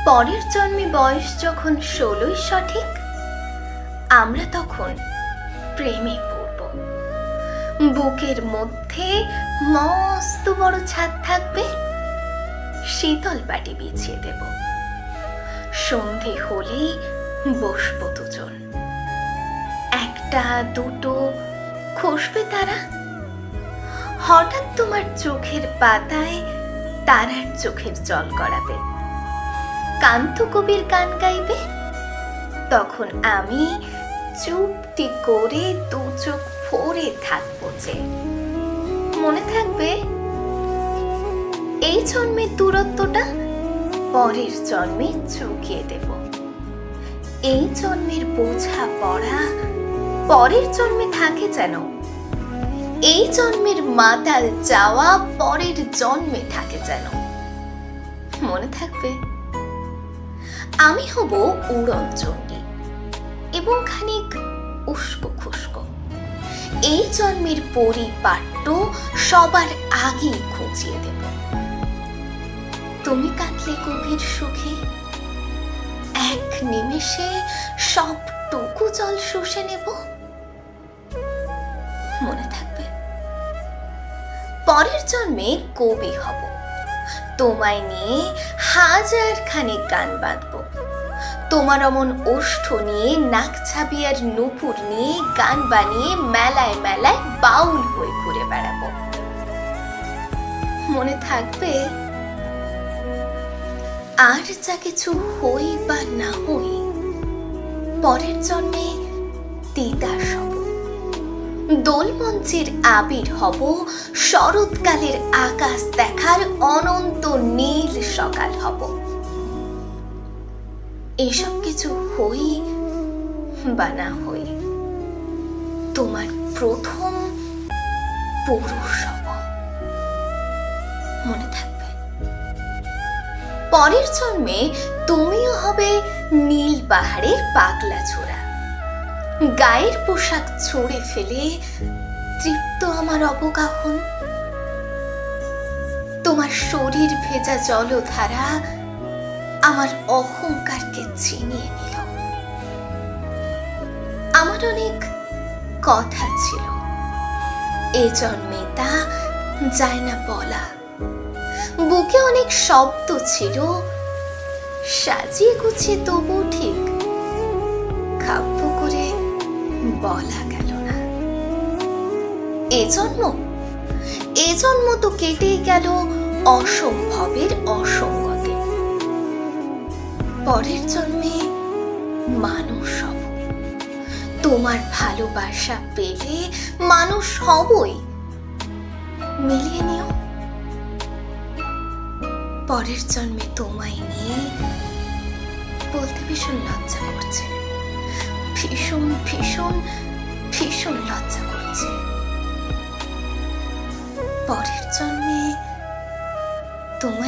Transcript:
পরের জন্মে বয়স যখন 16 সঠিক, আমরা তখন প্রেমে পড়ব। বুকের মধ্যে মস্ত বড় ছাদ থাকবে, শীতল পাটি বিছিয়ে দেব। সন্ধে হলেই বসবো দুজন, একটা দুটো খসবে তারা। হঠাৎ তোমার চোখের পাতায় তারার চোখের জল গড়াবে, কান্ত কবির গান গাইবে। তখন আমি চুপটি করে দু চোখ ভরে থাকবো যে। মনে থাকবে এই জন্মের দূরত্বটা পরের জন্মে চুকিয়ে দেব। এই জন্মের বোঝা পড়া পরের জন্মে থাকে যেন, এই জন্মের মাতাল যাওয়া পরের জন্মে থাকে যেন। মনে থাকবে আমি হব উড়ন চণ্ডী এবং খানিক উস্কো খুস্কো। এই জন্মের পরিপাট্য সবার আগেই খুঁজিয়ে দেব। তুমি কাঁদলে গভীর সুখে, এক নিমেষে সবটুকু জল শুষে নেব। মনে থাকবে পরের জন্মে কবি হব, তোমায় নিয়ে হাজার খানিক গান বাঁধব। তোমার অমন ওষ্ঠ নিয়ে, নাক ছাবিয়ার নুপুর নিয়ে গান বানিয়ে মেলায় মেলায় বাউল হয়ে ঘুরে বেড়াবো। মনে থাকবে আর যা কিছু হই বা না হই, পরের জন্মে তিতাস হব, দোলমঞ্চের আবির হব, শরৎকালের আকাশ দেখার অনন্ত নীল সকাল হব। এসব কিছু হই বা না হই, তোমার প্রথম পুরুষ হব। মনে থাকবে পরের জন্মে তুমিও হবে নীল পাহাড়ের পাগলা ছোড়া, গায়ের পোশাক ছুঁড়ে ফেলে তৃপ্ত আমার অবগাহন। তোমার শরীর ভেজা জলধারা আমার অহংকারকে ছিনিয়ে নিল। আমার অনেক কথা ছিল, এ জন্মে তা যায় না বলা। বুকে অনেক শব্দ ছিল, সাজিয়ে গুছিয়ে তবু ঠিক কাব্য করে বলা গেল না। এ জন্ম তো কেটেই গেল অসম্ভবের অসঙ্গতে। পরের জন্মে মানুষ হব, তোমার ভালোবাসা পেলে মানুষ হবই। মিলিয়ে নিও পরের জন্মে তোমায় নিয়ে বলতে ভীষণ লজ্জা করছে, ভীষণ ভীষণ ভীষণ লজ্জা করছে। পরের জন্মে তোমায়